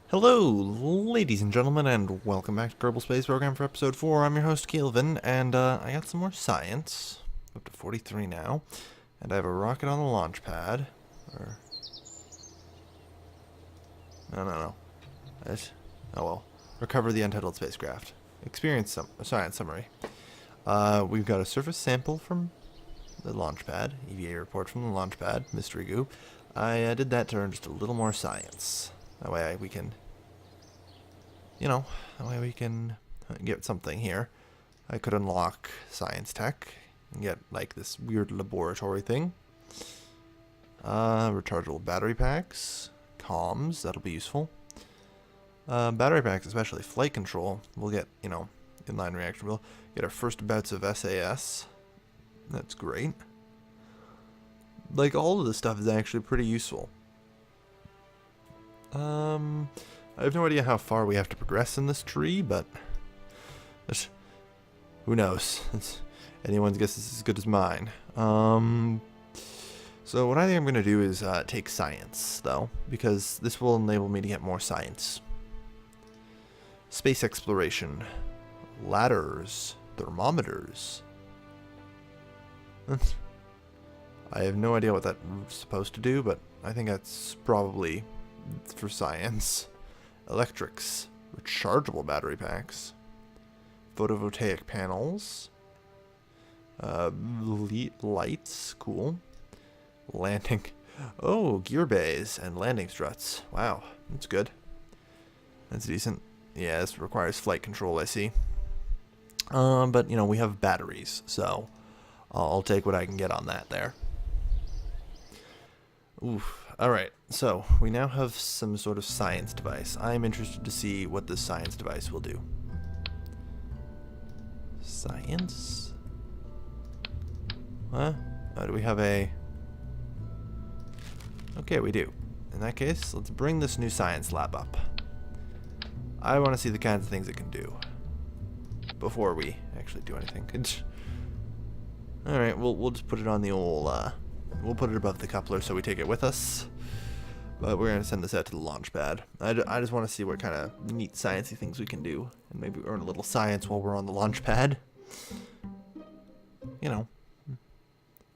Hello, ladies and gentlemen, and welcome back to Kerbal Space Program for Episode 4. I'm your host, Kelvin, and I got some more science. Up to 43 now. And I have a rocket on the launch pad. Or... No. Oh well. Recover the untitled spacecraft. Experience science summary. We've got a surface sample from the launch pad. EVA report from the launch pad. Mystery goo. I did that to earn just a little more science. That way we can, get something here. I could unlock science tech and get, like, this weird laboratory thing. Rechargeable battery packs. Comms, that'll be useful. Battery packs, especially flight control. We'll get, inline reaction. We'll get our first bouts of SAS. That's great. Like, all of this stuff is actually pretty useful. I have no idea how far we have to progress in this tree, but who knows? Anyone's guess is as good as mine. So what I think I'm going to do is take science, though, because this will enable me to get more science. Space exploration. Ladders. Thermometers. I have no idea what that's supposed to do, but I think that's probably for science. Electrics. Rechargeable battery packs. Photovoltaic panels. Lights. Cool. Landing. Oh, gear bays and landing struts. Wow, that's good. That's decent. Yeah, this requires flight control, I see. But, we have batteries, so I'll take what I can get on that there. Oof. Alright, so we now have some sort of science device. I'm interested to see what this science device will do. Science? Huh? Do we have a... Okay, we do. In that case, let's bring this new science lab up. I want to see the kinds of things it can do before we actually do anything. Alright, we'll just put it on the old... We'll put it above the coupler so we take it with us. But we're going to send this out to the launch pad. I just want to see what kind of neat sciencey things we can do. And maybe earn a little science while we're on the launch pad.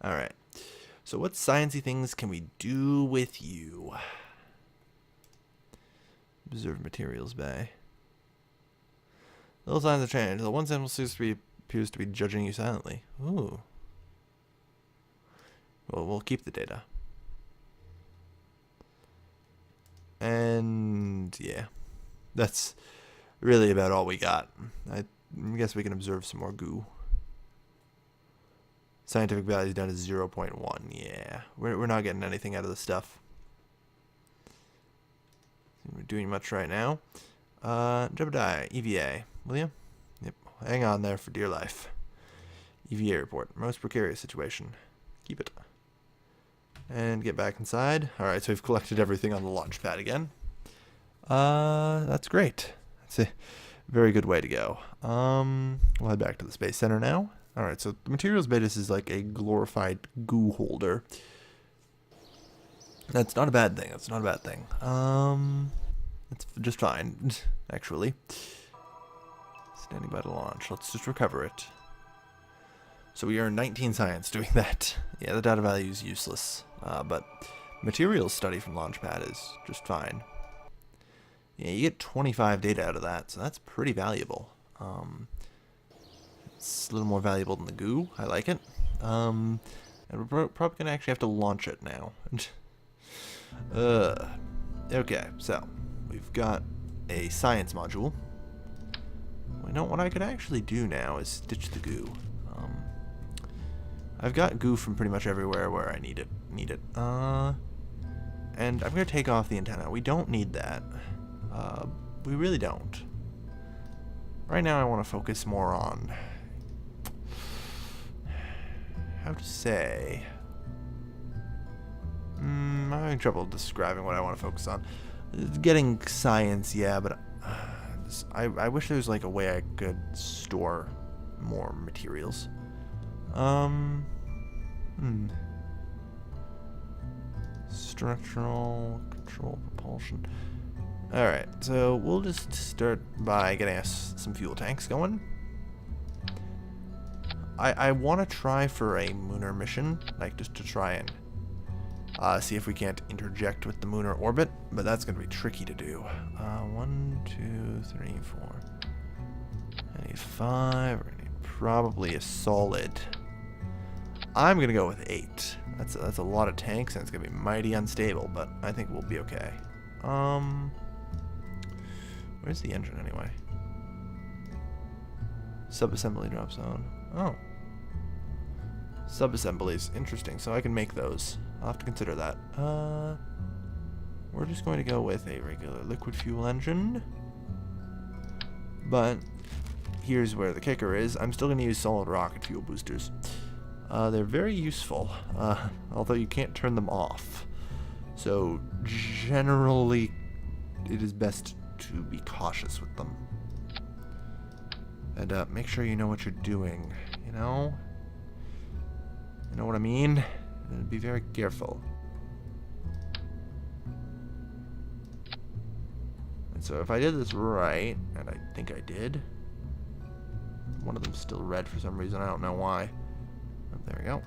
Alright. So what sciencey things can we do with you? Observe materials bay. Little signs of change. The one sample appears to be judging you silently. Ooh. Well, we'll keep the data. And yeah, that's really about all we got. I guess we can observe some more goo. Scientific value down to 0.1. Yeah, we're not getting anything out of this stuff. We're doing much right now. Jebediah, EVA, will you? Yep, hang on there for dear life. EVA report, most precarious situation. Keep it. And get back inside. Alright, so we've collected everything on the launch pad again. That's great. That's a very good way to go. We'll head back to the Space Center now. Alright, so the materials bay is like a glorified goo holder. That's not a bad thing. That's not a bad thing. It's just fine, actually. Standing by to launch. Let's just recover it. So we earned 19 science doing that. Yeah, the data value is useless. But materials study from Launchpad is just fine. Yeah, you get 25 data out of that, so that's pretty valuable. It's a little more valuable than the goo. I like it. And we're probably going to actually have to launch it now. Okay, so we've got a science module. What I could actually do now is ditch the goo. I've got goo from pretty much everywhere where I need it. And I'm going to take off the antenna. We don't need that. We really don't. Right now I want to focus more on... How to say... I'm having trouble describing what I want to focus on. Getting science, yeah, but... I wish there was like a way I could store more materials. Structural control propulsion. Alright, so we'll just start by getting us some fuel tanks going. I want to try for a Mooner mission, like just to try and see if we can't interject with the Mooner orbit, but that's going to be tricky to do. 1, 2, 3, 4. I need 5. I need probably a solid. I'm going to go with 8. That's a lot of tanks, and it's going to be mighty unstable, but I think we'll be okay. Where's the engine anyway? Subassembly drop zone. Oh. Subassemblies. Interesting. So I can make those. I'll have to consider that. We're just going to go with a regular liquid fuel engine. But here's where the kicker is. I'm still going to use solid rocket fuel boosters. They're very useful, although you can't turn them off. So generally, it is best to be cautious with them. And make sure you know what you're doing, you know? You know what I mean? And be very careful. And so if I did this right, and I think I did, one of them's still red for some reason, I don't know why. Oh, there we go.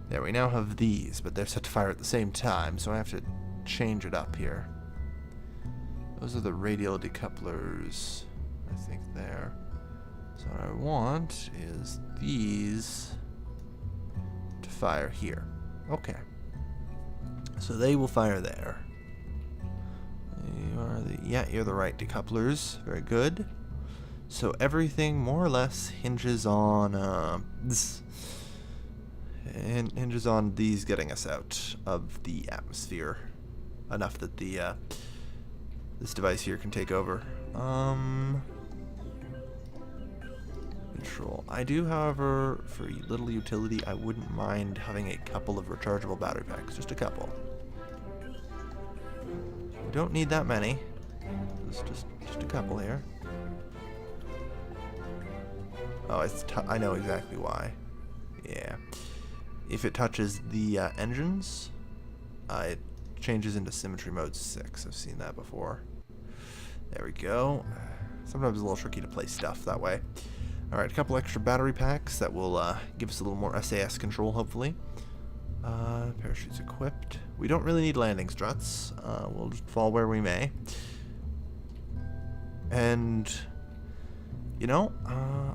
There, we now have these, but they're set to fire at the same time, so I have to change it up here. Those are the radial decouplers, I think there. So what I want is these to fire here. Okay. So they will fire there. You're the right decouplers. Very good. So everything more or less hinges on this. And hinges on these getting us out of the atmosphere enough that the this device here can take over. Control. I do, however, for a little utility, I wouldn't mind having a couple of rechargeable battery packs. Just a couple. We don't need that many. Just a couple here. Oh, I know exactly why. Yeah. If it touches the engines, it changes into symmetry mode 6. I've seen that before. There we go. Sometimes it's a little tricky to place stuff that way. Alright, a couple extra battery packs that will give us a little more SAS control, hopefully. Parachutes equipped. We don't really need landing struts. We'll just fall where we may. And, you know,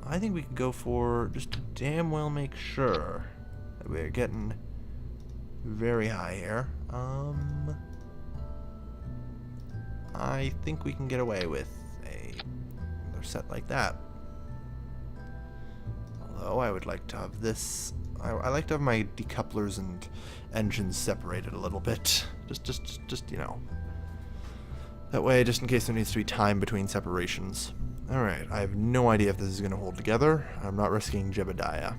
I think we could go for just to damn well make sure that we're getting very high here. I think we can get away with another set like that. Although I would like to have this. I like to have my decouplers and engines separated a little bit. Just you know. That way, just in case there needs to be time between separations. Alright, I have no idea if this is going to hold together. I'm not risking Jebediah.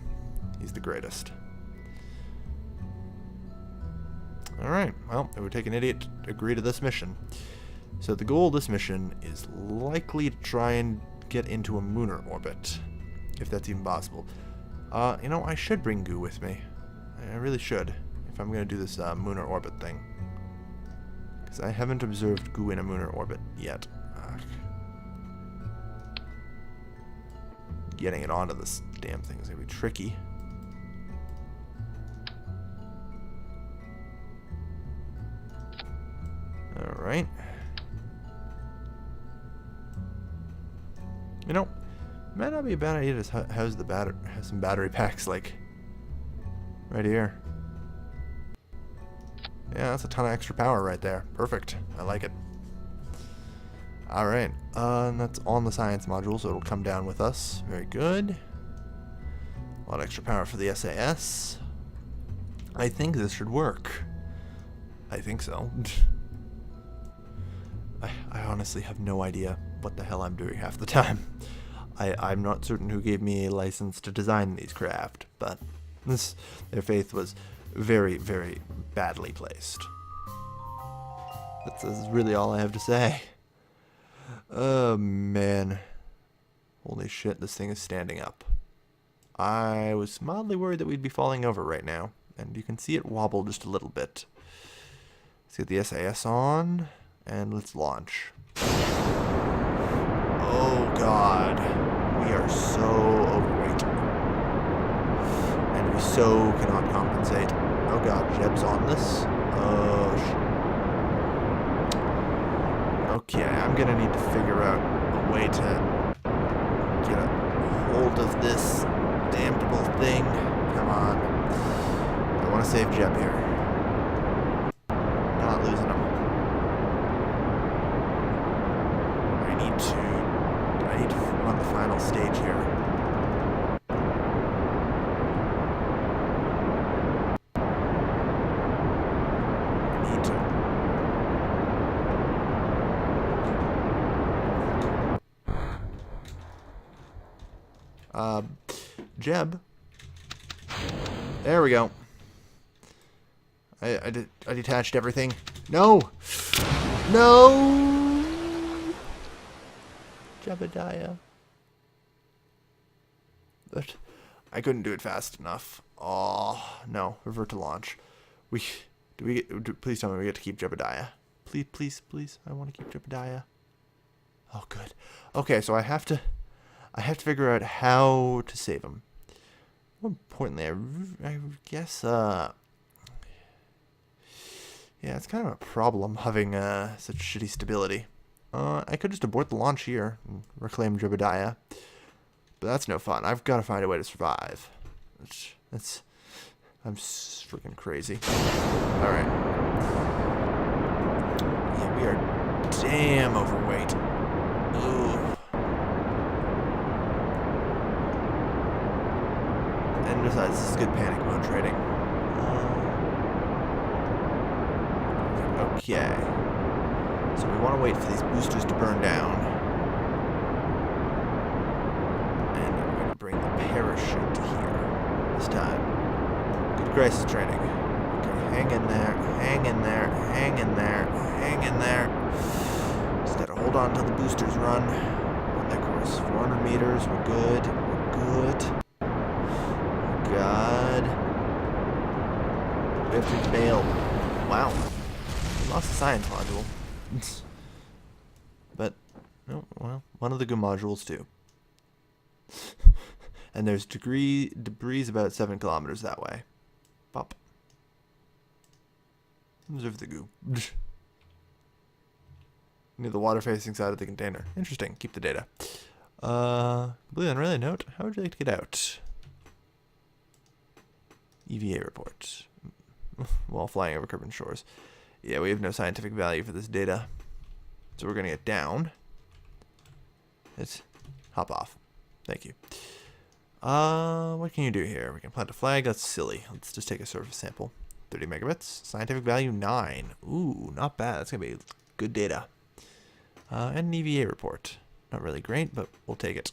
He's the greatest. Alright, well, it would take an idiot to agree to this mission. So the goal of this mission is likely to try and get into a Mooner orbit. If that's even possible. You know, I should bring Goo with me. I really should. If I'm going to do this Mooner orbit thing. Because I haven't observed Goo in a Mooner orbit yet. Getting it onto this damn thing is going to be tricky. Alright. You know, might not be a bad idea to have some battery packs, like, right here. Yeah, that's a ton of extra power right there. Perfect. I like it. Alright, and that's on the science module, so it'll come down with us. Very good. A lot of extra power for the SAS. I think this should work. I think so. I honestly have no idea what the hell I'm doing half the time. I'm not certain who gave me a license to design these craft, but their faith was very, very badly placed. That's really all I have to say. Oh, man. Holy shit, this thing is standing up. I was mildly worried that we'd be falling over right now, and you can see it wobble just a little bit. Let's get the SAS on, and let's launch. Oh god. We are so overweight. And we so cannot compensate. Oh god, Jeb's on this. Oh okay, I'm gonna need to figure out a way to get a hold of this damnable thing. Come on. I want to save Jeb here. Not losing him. I need to run the final stage here. I need to. Jeb. There we go. I detached everything. No! No! Jebediah. But I couldn't do it fast enough. Oh, no. Revert to launch. Please tell me we get to keep Jebediah. Please, please, please. I want to keep Jebediah. Oh, good. Okay, so I have to figure out how to save him. More importantly, I guess, yeah, it's kind of a problem having such shitty stability. I could just abort the launch here and reclaim Jebediah, but that's no fun. I've got to find a way to survive. I'm freaking crazy. All right. Yeah, we are damn overweight. Ooh. And besides, this is good panic mode trading. Okay. So we want to wait for these boosters to burn down. And I'm going to bring the parachute here this time. Good crisis training. Okay, hang in there, hang in there, hang in there, hang in there. Just gotta hold on until the boosters run. On that course, 400 meters, we're good, we're good. God. We have to fail. Wow. Lost the science module. But, oh, well, one of the good modules too. And there's debris about 7 kilometers that way. Pop. Observe the goo. Near the water-facing side of the container. Interesting. Keep the data. Completely unrelated note. How would you like to get out? EVA report. While flying over Kerbal shores. Yeah, we have no scientific value for this data. So we're going to get down. Let's hop off. Thank you. What can you do here? We can plant a flag. That's silly. Let's just take a surface sample. 30 megabits. Scientific value 9. Ooh, not bad. That's going to be good data. And an EVA report. Not really great, but we'll take it.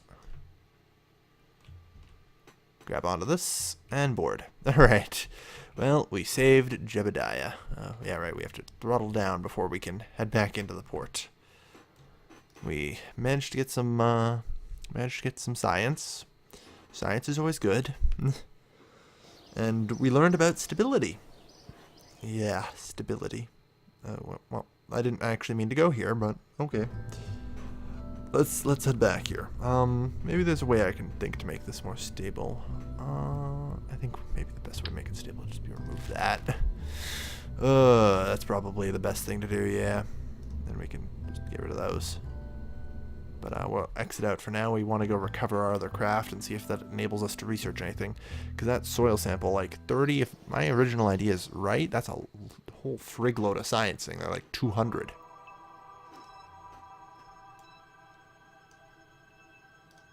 Grab onto this and board. Alright. Well, we saved Jebediah. Yeah, right. We have to throttle down before we can head back into the port. We managed to get some science. Science is always good. And we learned about stability. Yeah, stability. Well, I didn't actually mean to go here, but okay. Let's head back here. Maybe there's a way I can think to make this more stable. I think maybe the best way to make it stable would just be remove that. That's probably the best thing to do, yeah. Then we can just get rid of those. But we'll exit out for now. We want to go recover our other craft and see if that enables us to research anything. Because that soil sample, like 30, if my original idea is right, that's a whole frig load of sciencing. They're like 200.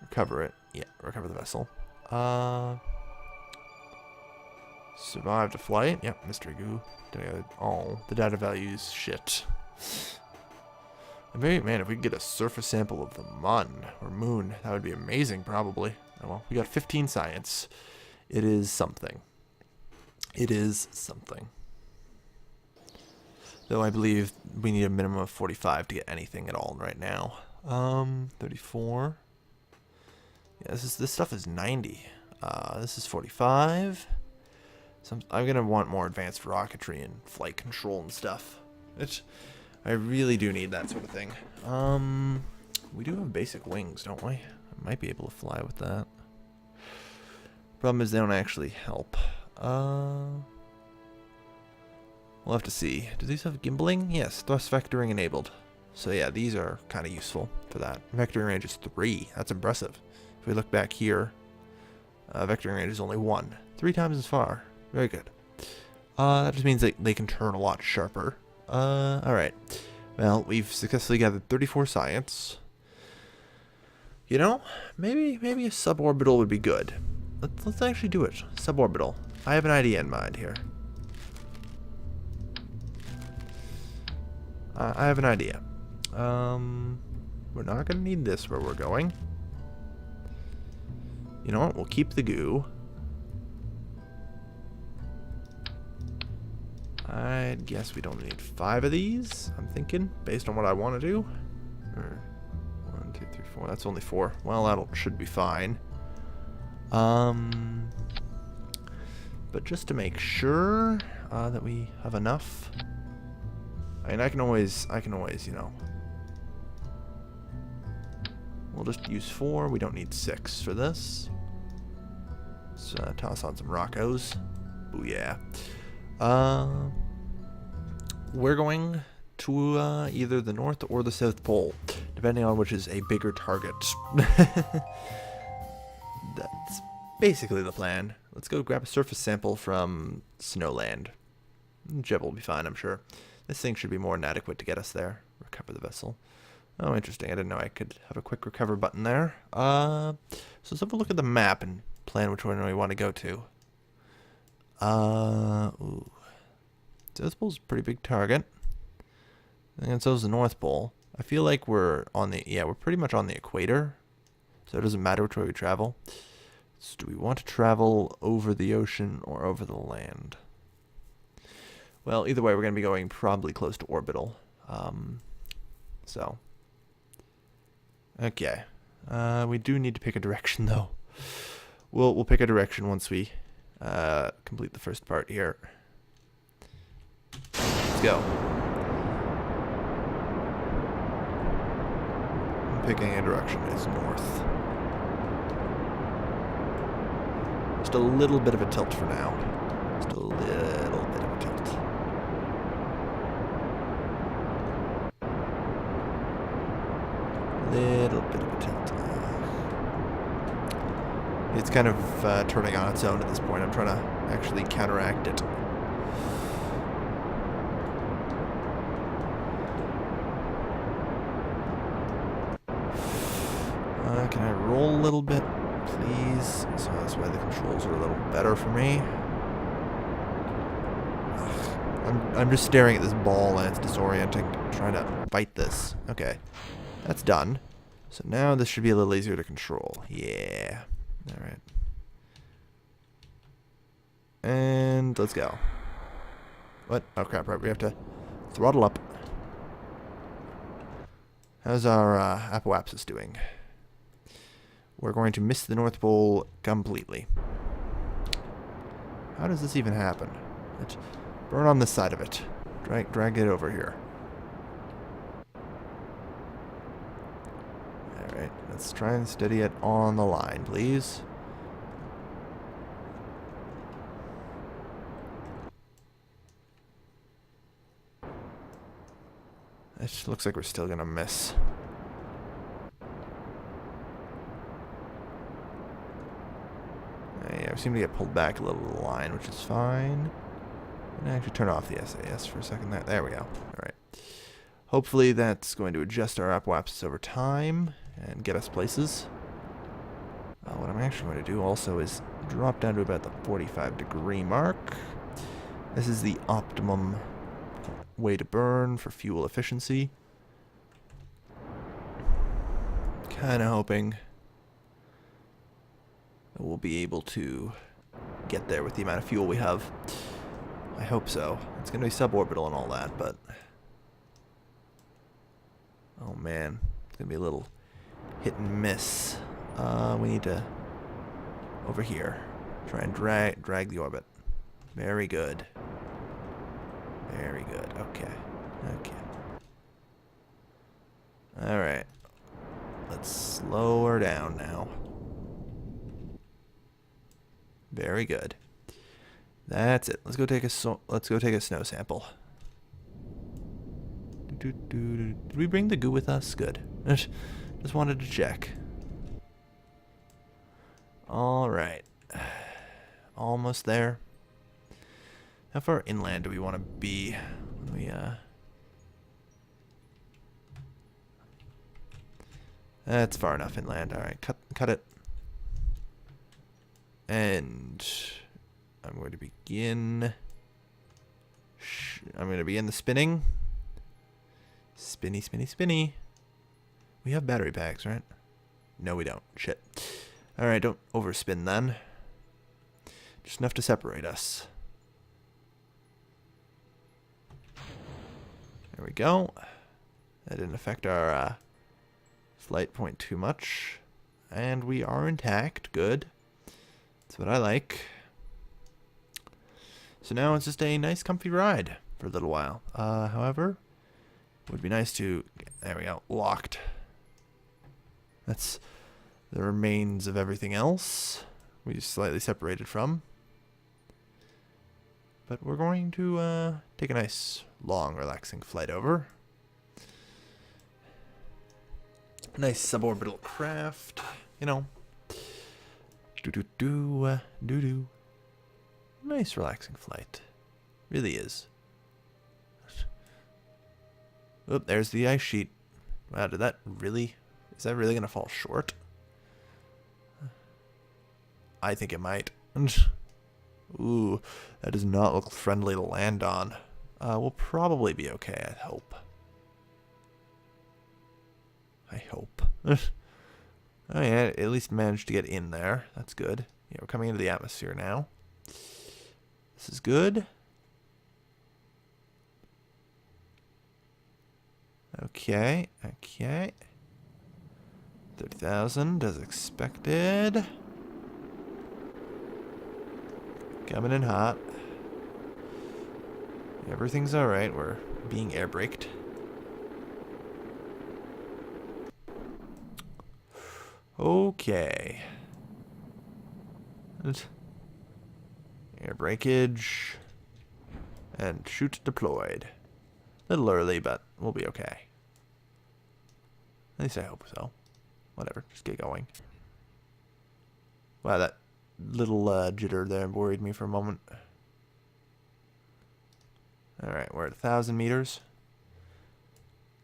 Recover it. Yeah, recover the vessel. Survived a flight. Yep, mystery goo. Oh, the data values shit. Maybe, man, if we could get a surface sample of the moon, that would be amazing, probably. Oh, well, we got 15 science. It is something. It is something. Though I believe we need a minimum of 45 to get anything at all right now. 34. Yeah, this stuff is 90. This is 45. So I'm gonna want more advanced rocketry and flight control and stuff. I really do need that sort of thing. We do have basic wings, don't we? I might be able to fly with that. Problem is they don't actually help. We'll have to see. Do these have gimbaling? Yes, thrust vectoring enabled. So yeah, these are kind of useful for that. Vectoring range is 3. That's impressive. If we look back here, vectoring range is only 1. 3 times as far. Very good. That just means they can turn a lot sharper. Alright. Well, we've successfully gathered 34 science. You know, maybe a suborbital would be good. Let's actually do it. Suborbital. I have an idea in mind here. I have an idea. We're not going to need this where we're going. You know what? We'll keep the goo. I guess we don't need 5 of these, I'm thinking, based on what I want to do. 1, 2, 3, 4. That's only 4. Well, that should be fine. But just to make sure that we have enough. I mean, I can always, you know. We'll just use 4. We don't need 6 for this. Let's toss on some Roccos. Ooh, yeah. We're going to either the North or the South Pole, depending on which is a bigger target. That's basically the plan. Let's go grab a surface sample from Snowland. Jeb will be fine, I'm sure. This thing should be more than adequate to get us there. Recover the vessel. Oh, interesting. I didn't know I could have a quick recover button there. So let's have a look at the map and plan which one we want to go to. Ooh. South Pole's a pretty big target. And so is the North Pole. I feel like we're on the, we're pretty much on the equator. So it doesn't matter which way we travel. So do we want to travel over the ocean or over the land? Well, either way, we're going to be going probably close to orbital. So. Okay. We do need to pick a direction, though. We'll pick a direction once we complete the first part here. Let's go. I'm picking a direction. It's north. Just a little bit of a tilt for now. Just a little bit of a tilt. Little bit of a tilt. It's kind of turning on its own at this point. I'm trying to actually counteract it. Can I roll a little bit, please? So that's why the controls are a little better for me. I'm just staring at this ball and it's disorienting. Trying to fight this. Okay. That's done. So now this should be a little easier to control. Yeah. Alright. And let's go. What? Oh crap, right. We have to throttle up. How's our apoapsis doing? We're going to miss the North Pole completely. How does this even happen? Let's burn on this side of it. Drag it over here. Alright, let's try and steady it on the line, please. It looks like we're still gonna miss. Yeah, we seem to get pulled back a little to the line, which is fine. I'm gonna actually turn off the SAS for a second there. There we go. Alright. Hopefully that's going to adjust our apoapsis over time and get us places. What I'm actually going to do also is drop down to about the 45-degree mark. This is the optimum way to burn for fuel efficiency. Kind of hoping that we'll be able to get there with the amount of fuel we have. I hope so. It's going to be suborbital and all that, but... oh man, it's going to be a little hit and miss. We need to... over here. Try and drag the orbit. Very good. Very good. Okay. Okay. down now. Very good. That's it. Let's go take a snow sample. Did we bring the goo with us? Good. Just wanted to check. All right. Almost there. How far inland do we want to be? That's far enough inland. All right, cut it. And I'm going to begin. I'm going to begin the spinning. Spinny, spinny, spinny. We have battery packs, right? No, we don't. Shit. All right, don't overspin then. Just enough to separate us. There we go. That didn't affect our flight point too much. And we are intact. Good. That's what I like. So now it's just a nice comfy ride for a little while. However, it would be nice to... There we go. Locked. That's the remains of everything else. We just slightly separated from. But we're going to take a nice, long, relaxing flight over. Nice suborbital craft, you know. Do-do-do. Nice, relaxing flight. Really is. Oh, there's the ice sheet. Wow, did that really... Is that really going to fall short? I think it might. Ooh, that does not look friendly to land on. We'll probably be okay, I hope. I hope. Oh yeah, at least managed to get in there. That's good. Yeah, we're coming into the atmosphere now. This is good. Okay, okay. 30,000 as expected. Coming in hot. Everything's alright. We're being air braked. Okay. Air breakage. And chute deployed. A little early, but we'll be okay. At least I hope so. Whatever, just get going. Wow, that little jitter there worried me for a moment. Alright, we're at 1,000 meters.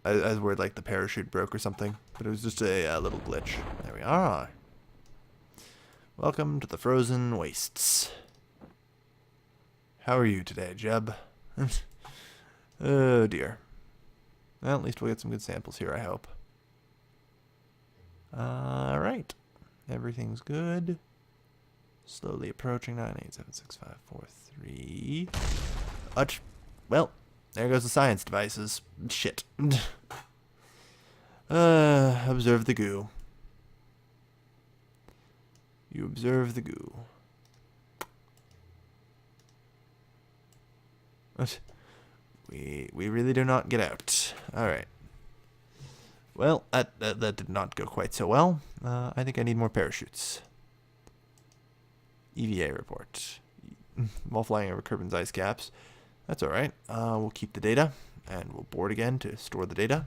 I was worried like the parachute broke or something, but it was just a little glitch. There we are. Welcome to the frozen wastes. How are you today, Jeb? Oh dear. Well, at least we'll get some good samples here, I hope. Alright. Everything's good. Slowly approaching 9876543. Well, there goes the science devices. Shit. Observe the goo. You observe the goo. What? We really do not get out. Alright. Well, that did not go quite so well. I think I need more parachutes. EVA report. While flying over Kerbin's ice caps. That's alright. We'll keep the data, and we'll board again to store the data.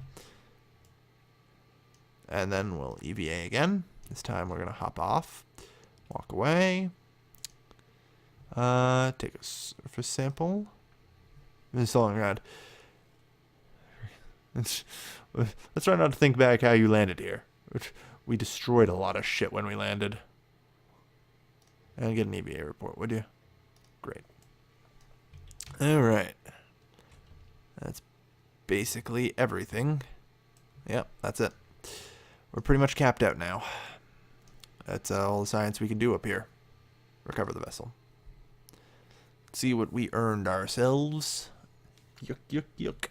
And then we'll EVA again. This time we're going to hop off, walk away, take a surface sample. It's all around. Let's try not to think back how you landed here. We destroyed a lot of shit when we landed. And get an EVA report, would you? Great. Alright. That's basically everything. Yep, that's it. We're pretty much capped out now. That's all the science we can do up here. Recover the vessel. Let's see what we earned ourselves. Yuck, yuck, yuck.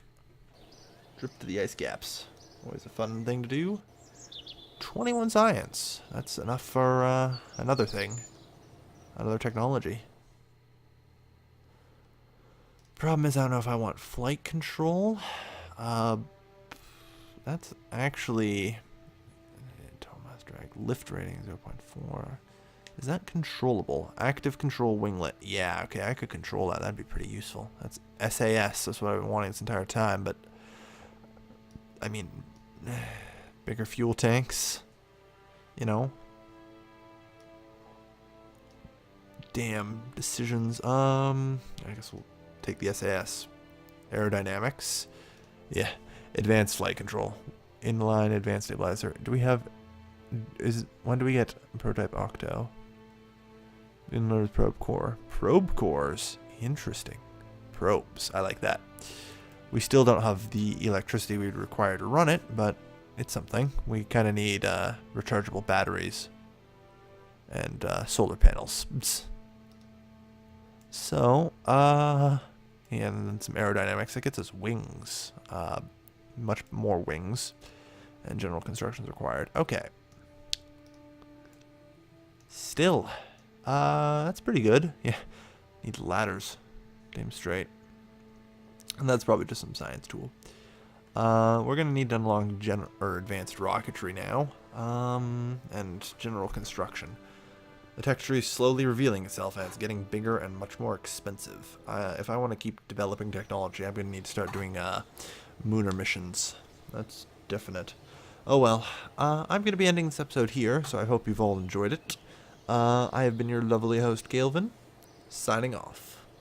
Trip to the ice caps. Always a fun thing to do. 21 science. That's enough for another thing. Another technology. Problem is, I don't know if I want flight control. That's actually... Thomas Drag Like lift rating 0.4. Is that controllable? Active control winglet. Yeah, okay, I could control that. That'd be pretty useful. That's SAS. That's what I've been wanting this entire time, but I mean, bigger fuel tanks, you know. Damn decisions. I guess we'll take the SAS. Aerodynamics. Yeah. Advanced flight control. Inline advanced stabilizer. Do we have... when do we get prototype octo? Inline probe core. Probe cores. Interesting. Probes. I like that. We still don't have the electricity we'd require to run it, but it's something. We kind of need rechargeable batteries and solar panels. So, and then some aerodynamics. That gets us wings. Much more wings. And general construction is required. Okay. Still, that's pretty good. Yeah, need ladders. Damn straight. And that's probably just some science tool. We're gonna need to unlock advanced rocketry now. And general construction. The texture is slowly revealing itself as it's getting bigger and much more expensive. If I want to keep developing technology, I'm gonna need to start doing lunar missions. That's definite. Oh well. I'm gonna be ending this episode here, so I hope you've all enjoyed it. I have been your lovely host, Galvin, signing off.